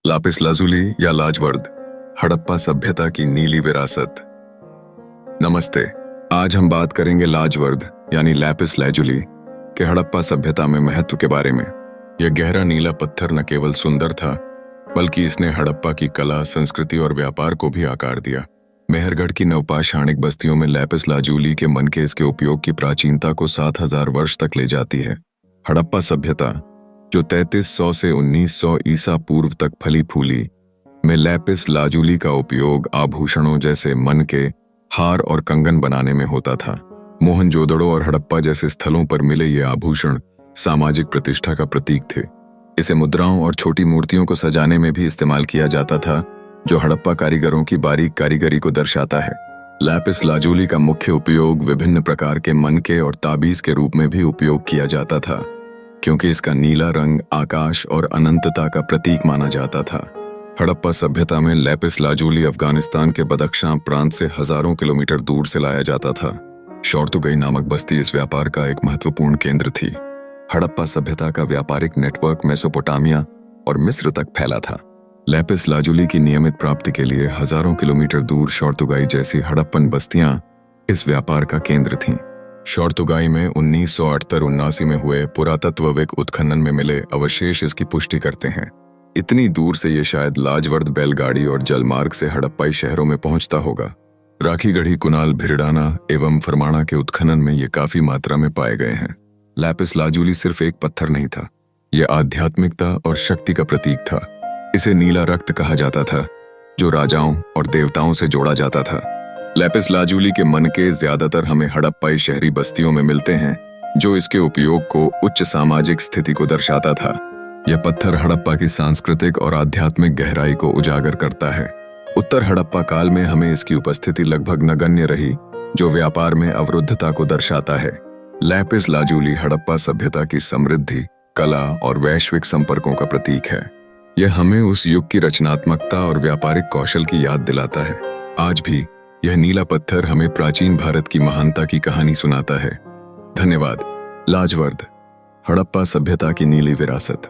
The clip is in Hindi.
लापिस लाजुली या लाजवर्द, हड़प्पा सभ्यता की नीली विरासत। नमस्ते। आज हम बात करेंगे लाजवर्द यानी लैपिस लाजुली के हड़प्पा सभ्यता में महत्व के बारे में। यह गहरा नीला पत्थर न केवल सुंदर था, बल्कि इसने हड़प्पा की कला, संस्कृति और व्यापार को भी आकार दिया। मेहरगढ़ की नवपाषाणिक बस्तियों में लैपिस लाजुली के मनके इसके उपयोग की प्राचीनता को 7000 वर्ष तक ले जाती है। हड़प्पा सभ्यता, जो 3300 से 1900 ईसा पूर्व तक फली फूली, में लैपिस लाजुली का उपयोग आभूषणों जैसे मनके, हार और कंगन बनाने में होता था। मोहनजोदड़ो और हड़प्पा जैसे स्थलों पर मिले ये आभूषण सामाजिक प्रतिष्ठा का प्रतीक थे। इसे मुद्राओं और छोटी मूर्तियों को सजाने में भी इस्तेमाल किया जाता था, जो हड़प्पा कारीगरों की बारीक कारीगरी को दर्शाता है। लैपिस लाजुली का मुख्य उपयोग विभिन्न प्रकार के मनके और ताबीज के रूप में भी उपयोग किया जाता था, क्योंकि इसका नीला रंग आकाश और अनंतता का प्रतीक माना जाता था। हड़प्पा सभ्यता में लैपिस लाजुली अफगानिस्तान के बदख्शां प्रांत से हजारों किलोमीटर दूर से लाया जाता था। शौर्तुगई नामक बस्ती इस व्यापार का एक महत्वपूर्ण केंद्र थी। हड़प्पा सभ्यता का व्यापारिक नेटवर्क मेसोपोटामिया और मिस्र तक फैला था। लैपिस लाजुली की नियमित प्राप्ति के लिए हजारों किलोमीटर दूर शौर्तुगाई जैसी हड़प्पन बस्तियां इस व्यापार का केंद्र थीं। शौर्तुगाई में 1978-79 में हुए पुरातत्वविद उत्खनन में मिले अवशेष इसकी पुष्टि करते हैं। इतनी दूर से ये शायद लाजवर्द बैलगाड़ी और जलमार्ग से हड़प्पाई शहरों में पहुंचता होगा। राखीगढ़ी, कुनाल, भिरडाना एवं फरमाणा के उत्खनन में ये काफी मात्रा में पाए गए हैं। लैपिस लाजुली सिर्फ एक पत्थर नहीं था, यह आध्यात्मिकता और शक्ति का प्रतीक था। इसे नीला रक्त कहा जाता था, जो राजाओं और देवताओं से जोड़ा जाता था। लैपिस लाजुली के मनके ज्यादातर हमें हड़प्पाई शहरी बस्तियों में मिलते हैं, जो इसके उपयोग को उच्च सामाजिक स्थिति को दर्शाता था। यह पत्थर हड़प्पा की सांस्कृतिक और आध्यात्मिक गहराई को उजागर करता है। उत्तर हड़प्पा काल में हमें इसकी उपस्थिति लगभग नगण्य रही, जो व्यापार में अवरुद्धता को दर्शाता है। लैपिस लाजुली हड़प्पा सभ्यता की समृद्धि, कला और वैश्विक संपर्कों का प्रतीक है। यह हमें उस युग की रचनात्मकता और व्यापारिक कौशल की याद दिलाता है। आज भी यह नीला पत्थर हमें प्राचीन भारत की महानता की कहानी सुनाता है। धन्यवाद। लाजवर्द, हड़प्पा सभ्यता की नीली विरासत।